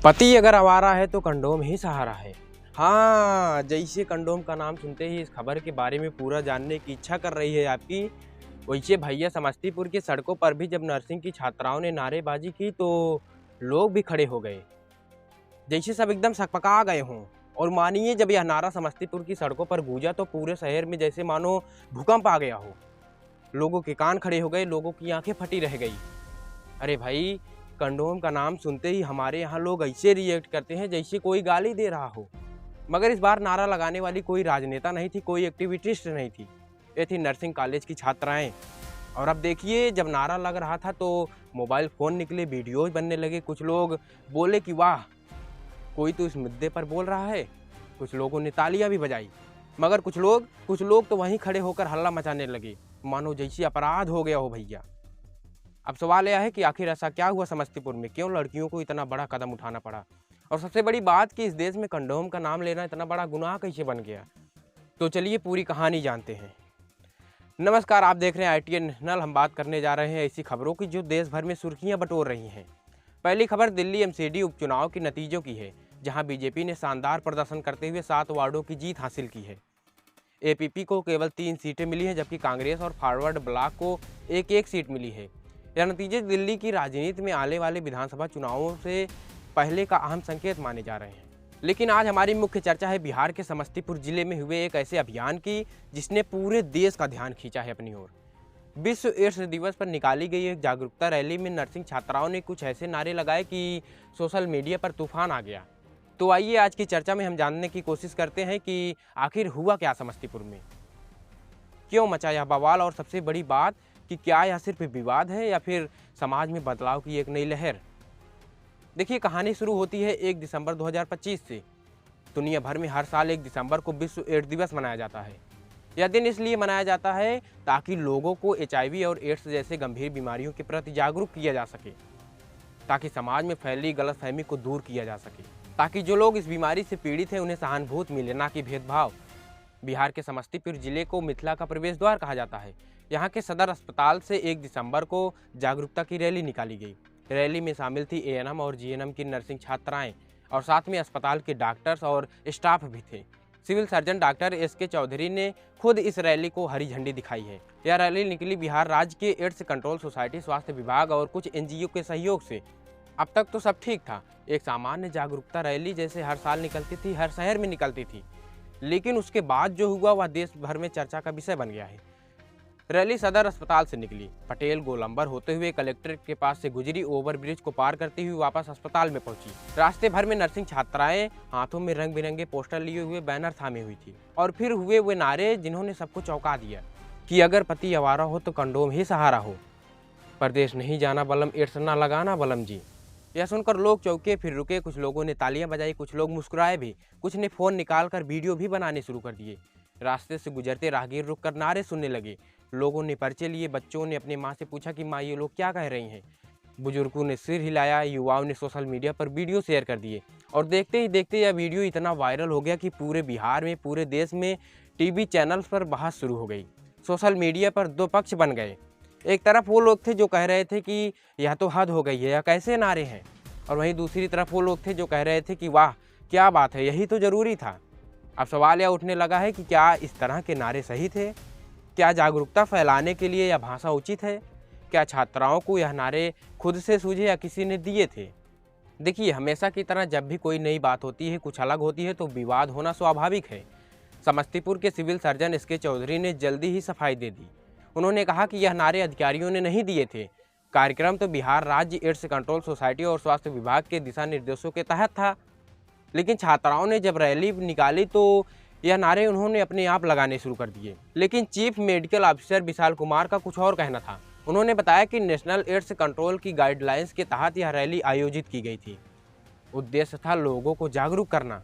पति अगर आवारा है तो कंडोम ही सहारा है। हाँ, जैसे कंडोम का नाम सुनते ही इस खबर के बारे में पूरा जानने की इच्छा कर रही है आपकी, वैसे भैया समस्तीपुर की सड़कों पर भी जब नर्सिंग की छात्राओं ने नारेबाजी की तो लोग भी खड़े हो गए, जैसे सब एकदम सकपका गए हों। और मानिए जब यह नारा समस्तीपुर की सड़कों पर गूंजा तो पूरे शहर में जैसे मानो भूकंप आ गया हो। लोगों के कान खड़े हो गए, लोगों की आंखें फटी रह गई। अरे भाई, कंडोम का नाम सुनते ही हमारे यहाँ लोग ऐसे रिएक्ट करते हैं जैसे कोई गाली दे रहा हो। मगर इस बार नारा लगाने वाली कोई राजनेता नहीं थी, कोई एक्टिविस्ट नहीं थी, ये थी नर्सिंग कॉलेज की छात्राएं। और अब देखिए, जब नारा लग रहा था तो मोबाइल फ़ोन निकले, वीडियोज बनने लगे। कुछ लोग बोले कि वाह, कोई तो इस मुद्दे पर बोल रहा है। कुछ लोगों ने तालियां भी बजाई। मगर कुछ लोग तो वहीं खड़े होकर हल्ला मचाने लगे, मानो जैसे अपराध हो गया हो भैया। अब सवाल यह है कि आखिर ऐसा क्या हुआ समस्तीपुर में, क्यों लड़कियों को इतना बड़ा कदम उठाना पड़ा? और सबसे बड़ी बात कि इस देश में कंडोम का नाम लेना इतना बड़ा गुनाह कैसे बन गया? तो चलिए पूरी कहानी जानते हैं। नमस्कार, आप देख रहे हैं ITN नेशनल। हम बात करने जा रहे हैं ऐसी खबरों की जो देश भर में सुर्खियां बटोर रही हैं। पहली खबर दिल्ली MCD उपचुनाव के नतीजों की है, जहां बीजेपी ने शानदार प्रदर्शन करते हुए 7 वार्डों की जीत हासिल की है। APP को केवल 3 सीटें मिली हैं, जबकि कांग्रेस और फॉरवर्ड ब्लॉक को एक सीट मिली है। यह नतीजे दिल्ली की राजनीति में आने वाले विधानसभा चुनावों से पहले का अहम संकेत माने जा रहे हैं। लेकिन आज हमारी मुख्य चर्चा है बिहार के समस्तीपुर जिले में हुए एक ऐसे अभियान की जिसने पूरे देश का ध्यान खींचा है अपनी ओर। विश्व एड्स दिवस पर निकाली गई एक जागरूकता रैली में नर्सिंग छात्राओं ने कुछ ऐसे नारे लगाए कि सोशल मीडिया पर तूफान आ गया। तो आइए आज की चर्चा में हम जानने की कोशिश करते हैं कि आखिर हुआ क्या समस्तीपुर में, क्यों मचा यह बवाल, और सबसे बड़ी बात कि क्या यह सिर्फ विवाद है या फिर समाज में बदलाव की एक नई लहर। देखिए, कहानी शुरू होती है 1 दिसंबर 2025 से। दुनिया भर में हर साल 1 दिसंबर को विश्व एड्स दिवस मनाया जाता है। यह दिन इसलिए मनाया जाता है ताकि लोगों को HIV और एड्स जैसे गंभीर बीमारियों के प्रति जागरूक किया जा सके, ताकि समाज में फैली गलतफहमी को दूर किया जा सके, ताकि जो लोग इस बीमारी से पीड़ित हैं उन्हें सहानुभूति मिले, ना कि भेदभाव। बिहार के समस्तीपुर जिले को मिथिला का प्रवेश द्वार कहा जाता है। यहाँ के सदर अस्पताल से 1 दिसंबर को जागरूकता की रैली निकाली गई। रैली में शामिल थी ANM और GNM की नर्सिंग छात्राएं, और साथ में अस्पताल के डॉक्टर्स और स्टाफ भी थे। Civil surgeon doctor SK Chaudhary ने खुद इस रैली को हरी झंडी दिखाई है। यह रैली निकली बिहार राज्य के एड्स कंट्रोल सोसाइटी, स्वास्थ्य विभाग और कुछ NGO के सहयोग से। अब तक तो सब ठीक था, एक सामान्य जागरूकता रैली जैसे हर साल निकलती थी, हर शहर में निकलती थी। लेकिन उसके बाद जो हुआ वह देश भर में चर्चा का विषय बन गया है। रैली सदर अस्पताल से निकली, पटेल गोलंबर होते हुए कलेक्ट्रेट के पास से गुजरी, ओवरब्रिज को पार करती हुई वापस अस्पताल में पहुंची। रास्ते भर में नर्सिंग छात्राएं हाथों में रंग बिरंगे पोस्टर लिए हुए बैनर थामे हुई थी, और फिर हुए वे नारे जिन्होंने सबको चौंका दिया कि अगर पति आवारा हो तो कंडोम ही सहारा हो, परदेश नहीं जाना बलम, एड्स ना लगाना बलम जी। यह सुनकर लोग चौंके, फिर रुके। कुछ लोगों ने तालियां बजाई, कुछ लोग मुस्कुराए भी, कुछ ने फ़ोन निकालकर वीडियो भी बनाने शुरू कर दिए। रास्ते से गुजरते राहगीर रुककर नारे सुनने लगे। लोगों ने पर्चे लिए, बच्चों ने अपनी माँ से पूछा कि माँ ये लोग क्या कह रही हैं। बुजुर्गों ने सिर हिलाया, युवाओं ने सोशल मीडिया पर वीडियो शेयर कर दिए, और देखते ही देखते यह वीडियो इतना वायरल हो गया कि पूरे बिहार में, पूरे देश में TV चैनल्स पर बहस शुरू हो गई। सोशल मीडिया पर 2 पक्ष बन गए। एक तरफ वो लोग थे जो कह रहे थे कि यह तो हद हो गई है, यह कैसे नारे हैं, और वहीं दूसरी तरफ वो लोग थे जो कह रहे थे कि वाह क्या बात है, यही तो ज़रूरी था। अब सवाल यह उठने लगा है कि क्या इस तरह के नारे सही थे? क्या जागरूकता फैलाने के लिए यह भाषा उचित है? क्या छात्राओं को यह नारे खुद से सूझे या किसी ने दिए थे? देखिए, हमेशा की तरह जब भी कोई नई बात होती है, कुछ अलग होती है, तो विवाद होना स्वाभाविक है। समस्तीपुर के सिविल सर्जन SK चौधरी ने जल्दी ही सफाई दे दी। उन्होंने कहा कि यह नारे अधिकारियों ने नहीं दिए थे, कार्यक्रम तो बिहार राज्य एड्स कंट्रोल सोसाइटी और स्वास्थ्य विभाग के दिशा निर्देशों के तहत था। लेकिन छात्राओं ने जब रैली निकाली तो यह नारे उन्होंने अपने आप लगाने शुरू कर दिए। लेकिन chief medical officer Vishal Kumar का कुछ और कहना था। उन्होंने बताया कि नेशनल एड्स कंट्रोल की गाइडलाइंस के तहत यह रैली आयोजित की गई थी। उद्देश्य था लोगों को जागरूक करना,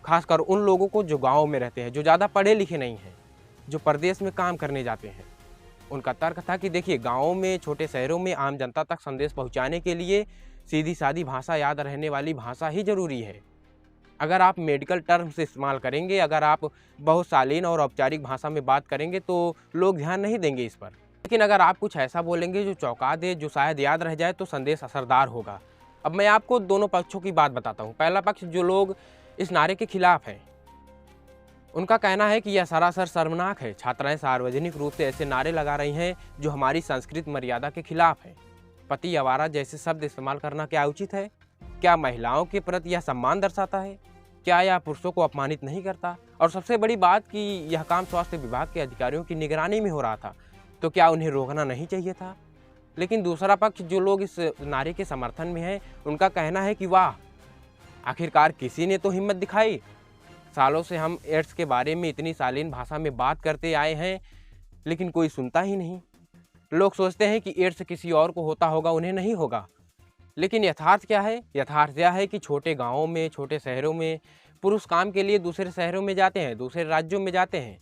खासकर उन लोगों को जो गाँव में रहते हैं, जो ज़्यादा पढ़े लिखे नहीं हैं, जो परदेश में काम करने जाते हैं। उनका तर्क था कि देखिए, गाँव में, छोटे शहरों में आम जनता तक संदेश पहुँचाने के लिए सीधी सादी भाषा, याद रहने वाली भाषा ही जरूरी है। अगर आप मेडिकल टर्म्स इस्तेमाल करेंगे, अगर आप बहुत शालीन और औपचारिक भाषा में बात करेंगे तो लोग ध्यान नहीं देंगे इस पर। लेकिन अगर आप कुछ ऐसा बोलेंगे जो चौंका दे, जो शायद याद रह जाए, तो संदेश असरदार होगा। अब मैं आपको दोनों पक्षों की बात बताता हूँ। पहला पक्ष जो लोग इस नारे के खिलाफ हैं, उनका कहना है कि यह सरासर शर्मनाक है। छात्राएं सार्वजनिक रूप से ऐसे नारे लगा रही हैं जो हमारी संस्कृत मर्यादा के खिलाफ है। पति आवारा जैसे शब्द इस्तेमाल करना क्या उचित है? क्या महिलाओं के प्रति यह सम्मान दर्शाता है? क्या यह पुरुषों को अपमानित नहीं करता? और सबसे बड़ी बात कि यह काम स्वास्थ्य विभाग के अधिकारियों की निगरानी में हो रहा था, तो क्या उन्हें रोकना नहीं चाहिए था? लेकिन दूसरा पक्ष जो लोग इस नारे के समर्थन में हैं, उनका कहना है कि वाह, आखिरकार किसी ने तो हिम्मत दिखाई। सालों से हम एड्स के बारे में इतनी शालीन भाषा में बात करते आए हैं, लेकिन कोई सुनता ही नहीं। लोग सोचते हैं कि एड्स किसी और को होता होगा, उन्हें नहीं होगा। लेकिन यथार्थ क्या है? यथार्थ यह है कि छोटे गाँवों में, छोटे शहरों में पुरुष काम के लिए दूसरे शहरों में जाते हैं, दूसरे राज्यों में जाते हैं।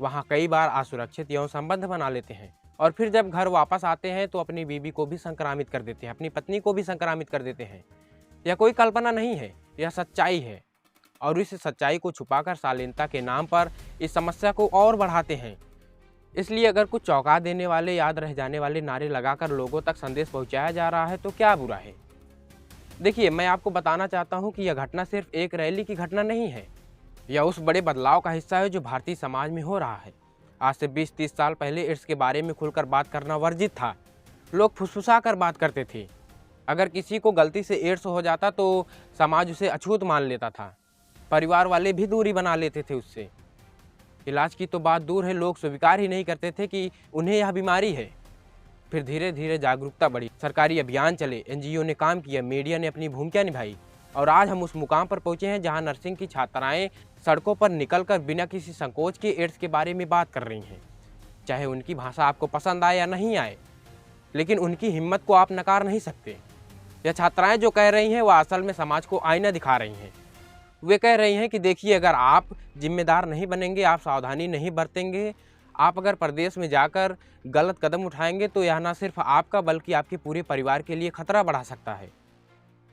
वहाँ कई बार असुरक्षित यौन संबंध बना लेते हैं और फिर जब घर वापस आते हैं तो अपनी बीवी को भी संक्रामित कर देते हैं, अपनी पत्नी को भी संक्रामित कर देते हैं। यह कोई कल्पना नहीं है, यह सच्चाई है। और इस सच्चाई को छुपाकर शालीनता के नाम पर इस समस्या को और बढ़ाते हैं। इसलिए अगर कुछ चौंका देने वाले, याद रह जाने वाले नारे लगाकर लोगों तक संदेश पहुंचाया जा रहा है तो क्या बुरा है? देखिए, मैं आपको बताना चाहता हूं कि यह घटना सिर्फ एक रैली की घटना नहीं है। यह उस बड़े बदलाव का हिस्सा है जो भारतीय समाज में हो रहा है। आज से 20-30 साल पहले एड्स के बारे में खुलकर बात करना वर्जित था। लोग फुसफुसा कर बात करते थे। अगर किसी को गलती से एड्स हो जाता तो समाज उसे अछूत मान लेता था। परिवार वाले भी दूरी बना लेते थे उससे। इलाज की तो बात दूर है, लोग स्वीकार ही नहीं करते थे कि उन्हें यह बीमारी है। फिर धीरे धीरे जागरूकता बढ़ी, सरकारी अभियान चले, एनजीओ ने काम किया, मीडिया ने अपनी भूमिका निभाई और आज हम उस मुकाम पर पहुंचे हैं जहां नर्सिंग की छात्राएं सड़कों पर निकलकर बिना किसी संकोच के एड्स के बारे में बात कर रही हैं। चाहे उनकी भाषा आपको पसंद आए या नहीं आए, लेकिन उनकी हिम्मत को आप नकार नहीं सकते। यह छात्राएं जो कह रही हैं वह असल में समाज को आईना दिखा रही हैं। वे कह रही हैं कि देखिए, अगर आप जिम्मेदार नहीं बनेंगे, आप सावधानी नहीं बरतेंगे, आप अगर प्रदेश में जाकर गलत कदम उठाएंगे तो यह न सिर्फ आपका बल्कि आपके पूरे परिवार के लिए खतरा बढ़ा सकता है।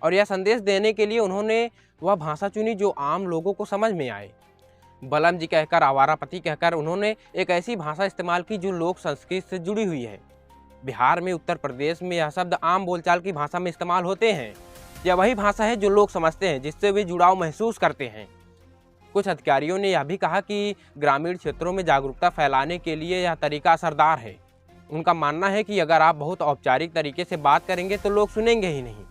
और यह संदेश देने के लिए उन्होंने वह भाषा चुनी जो आम लोगों को समझ में आए। बलम जी कहकर, आवारापति कहकर उन्होंने एक ऐसी भाषा इस्तेमाल की जो लोक संस्कृति से जुड़ी हुई है। बिहार में, उत्तर प्रदेश में यह शब्द आम बोलचाल की भाषा में इस्तेमाल होते हैं। यह वही भाषा है जो लोग समझते हैं, जिससे वे जुड़ाव महसूस करते हैं। कुछ अधिकारियों ने यह भी कहा कि ग्रामीण क्षेत्रों में जागरूकता फैलाने के लिए यह तरीका असरदार है। उनका मानना है कि अगर आप बहुत औपचारिक तरीके से बात करेंगे तो लोग सुनेंगे ही नहीं,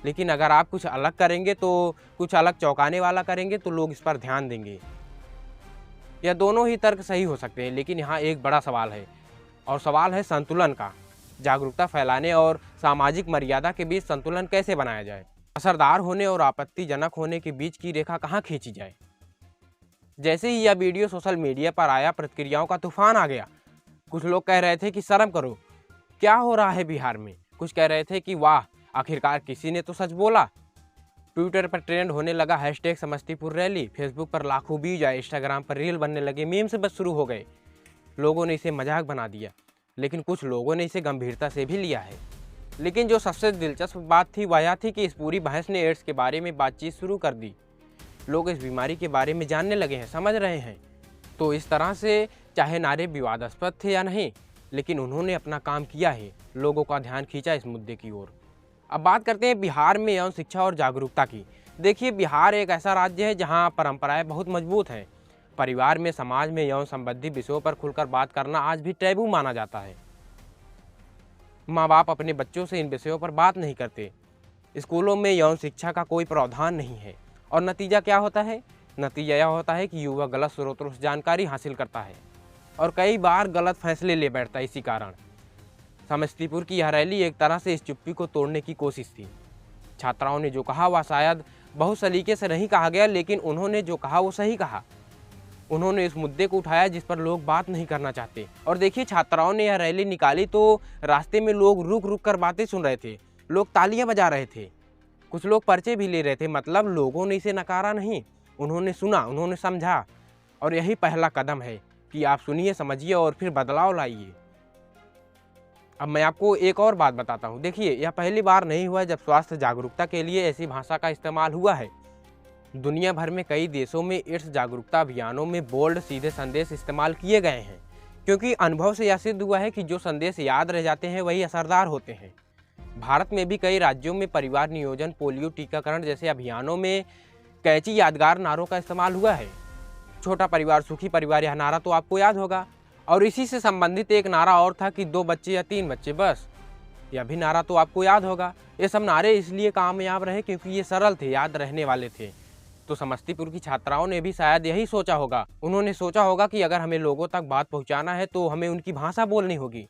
लेकिन अगर आप कुछ अलग करेंगे, तो कुछ अलग चौंकाने वाला करेंगे तो लोग इस पर ध्यान देंगे। यह दोनों ही तर्क सही हो सकते हैं, लेकिन यहाँ एक बड़ा सवाल है, और सवाल है संतुलन का। जागरूकता फैलाने और सामाजिक मर्यादा के बीच संतुलन कैसे बनाया जाए? असरदार होने और आपत्तिजनक होने के बीच की रेखा कहाँ खींची जाए? जैसे ही यह वीडियो सोशल मीडिया पर आया, प्रतिक्रियाओं का तूफान आ गया। कुछ लोग कह रहे थे कि शर्म करो, क्या हो रहा है बिहार में? कुछ कह रहे थे कि वाह, आखिरकार किसी ने तो सच बोला। ट्विटर पर ट्रेंड होने लगा हैशटैग समस्तीपुर रैली, फेसबुक पर लाखों व्यूज आए, इंस्टाग्राम पर रील बनने लगे, मीम्स बस शुरू हो गए। लोगों ने इसे मजाक बना दिया, लेकिन कुछ लोगों ने इसे गंभीरता से भी लिया है। लेकिन जो सबसे दिलचस्प बात थी वह यह थी कि इस पूरी बहस ने एड्स के बारे में बातचीत शुरू कर दी। लोग इस बीमारी के बारे में जानने लगे हैं, समझ रहे हैं। तो इस तरह से चाहे नारे विवादास्पद थे या नहीं, लेकिन उन्होंने अपना काम किया है, लोगों का ध्यान खींचा इस मुद्दे की ओर। अब बात करते हैं बिहार में यौन शिक्षा और जागरूकता की। देखिए, बिहार एक ऐसा राज्य है जहाँ परंपराएं बहुत मजबूत हैं। परिवार में, समाज में यौन संबंधी विषयों पर खुलकर बात करना आज भी टैबू माना जाता है। माँ बाप अपने बच्चों से इन विषयों पर बात नहीं करते। स्कूलों में यौन शिक्षा का कोई प्रावधान नहीं है और नतीजा क्या होता है? नतीजा यह होता है कि युवा गलत स्रोतों से जानकारी हासिल करता है और कई बार गलत फैसले ले बैठता है। इसी कारण समस्तीपुर की यह रैली एक तरह से इस चुप्पी को तोड़ने की कोशिश थी। छात्राओं ने जो कहा वह शायद बहुत सलीके से नहीं कहा गया, लेकिन उन्होंने जो कहा वो सही कहा। उन्होंने इस मुद्दे को उठाया जिस पर लोग बात नहीं करना चाहते। और देखिए, छात्राओं ने यह रैली निकाली तो रास्ते में लोग रुक रुक कर बातें सुन रहे थे, लोग तालियां बजा रहे थे, कुछ लोग पर्चे भी ले रहे थे। मतलब लोगों ने इसे नकारा नहीं, उन्होंने सुना, उन्होंने समझा। और यही पहला कदम है कि आप सुनिए, समझिए और फिर बदलाव लाइए। अब मैं आपको एक और बात बताता हूँ। देखिए, यह पहली बार नहीं हुआ जब स्वास्थ्य जागरूकता के लिए ऐसी भाषा का इस्तेमाल हुआ है। दुनिया भर में कई देशों में एड्स जागरूकता अभियानों में बोल्ड सीधे संदेश इस्तेमाल किए गए हैं, क्योंकि अनुभव से यह सिद्ध हुआ है कि जो संदेश याद रह जाते हैं वही असरदार होते हैं। भारत में भी कई राज्यों में परिवार नियोजन, पोलियो टीकाकरण जैसे अभियानों में कैची यादगार नारों का इस्तेमाल हुआ है। छोटा परिवार सुखी परिवार, यह नारा तो आपको याद होगा। और इसी से संबंधित एक नारा और था कि 2 बच्चे या 3 बच्चे बस, यह भी नारा तो आपको याद होगा। ये सब नारे इसलिए कामयाब रहे क्योंकि ये सरल थे, याद रहने वाले थे। तो समस्तीपुर की छात्राओं ने भी शायद यही सोचा होगा। उन्होंने सोचा होगा कि अगर हमें लोगों तक बात पहुंचाना है तो हमें उनकी भाषा बोलनी होगी।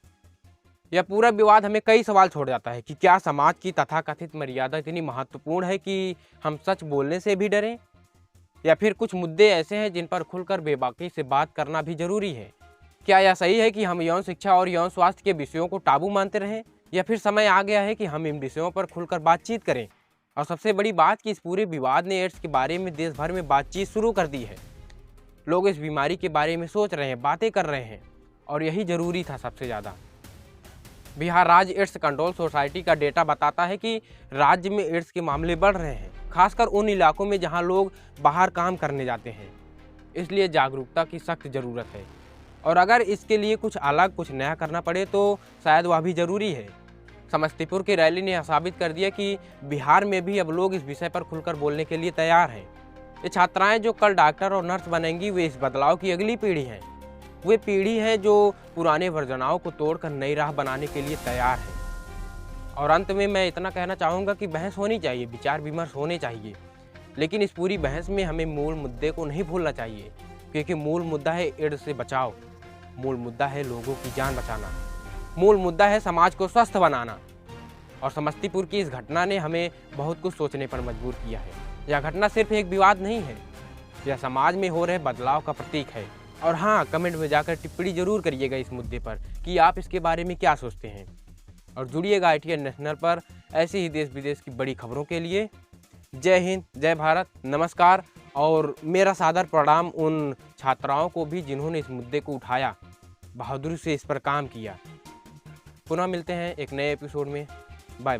यह पूरा विवाद हमें कई सवाल छोड़ जाता है कि क्या समाज की तथाकथित मर्यादा इतनी महत्वपूर्ण है कि हम सच बोलने से भी डरें, या फिर कुछ मुद्दे ऐसे हैं जिन पर खुलकर बेबाकी से बात करना भी जरूरी है। क्या यह सही है कि हम यौन शिक्षा और यौन स्वास्थ्य के विषयों को टाबू मानते रहें, या फिर समय आ गया है कि हम इन विषयों पर खुलकर बातचीत करें। और सबसे बड़ी बात कि इस पूरे विवाद ने एड्स के बारे में देश भर में बातचीत शुरू कर दी है। लोग इस बीमारी के बारे में सोच रहे हैं, बातें कर रहे हैं, और यही जरूरी था सबसे ज़्यादा। बिहार राज्य एड्स कंट्रोल सोसाइटी का डेटा बताता है कि राज्य में एड्स के मामले बढ़ रहे हैं, खासकर उन इलाकों में जहां लोग बाहर काम करने जाते हैं। इसलिए जागरूकता की सख्त ज़रूरत है, और अगर इसके लिए कुछ अलग, कुछ नया करना पड़े तो शायद वह भी ज़रूरी है। समस्तीपुर की रैली ने यह साबित कर दिया कि बिहार में भी अब लोग इस विषय पर खुलकर बोलने के लिए तैयार हैं। ये छात्राएं जो कल डॉक्टर और नर्स बनेंगी, वे इस बदलाव की अगली पीढ़ी हैं। वे पीढ़ी है जो पुराने वर्जनाओं को तोड़कर नई राह बनाने के लिए तैयार है। और अंत में मैं इतना कहना चाहूँगा कि बहस होनी चाहिए, विचार विमर्श होने चाहिए, लेकिन इस पूरी बहस में हमें मूल मुद्दे को नहीं भूलना चाहिए, क्योंकि मूल मुद्दा है एड्स से बचाव, मूल मुद्दा है लोगों की जान बचाना, मूल मुद्दा है समाज को स्वस्थ बनाना। और समस्तीपुर की इस घटना ने हमें बहुत कुछ सोचने पर मजबूर किया है। यह घटना सिर्फ एक विवाद नहीं है, यह समाज में हो रहे बदलाव का प्रतीक है। और हाँ, कमेंट में जाकर टिप्पणी जरूर करिएगा इस मुद्दे पर कि आप इसके बारे में क्या सोचते हैं। और जुड़िएगा ITN नेशनल पर ऐसे ही देश विदेश की बड़ी खबरों के लिए। जय हिंद, जय भारत, नमस्कार। और मेरा सादर प्रणाम उन छात्राओं को भी जिन्होंने इस मुद्दे को उठाया, बहादुरी से इस पर काम किया। पुनः मिलते हैं एक नए एपिसोड में। Bye bye.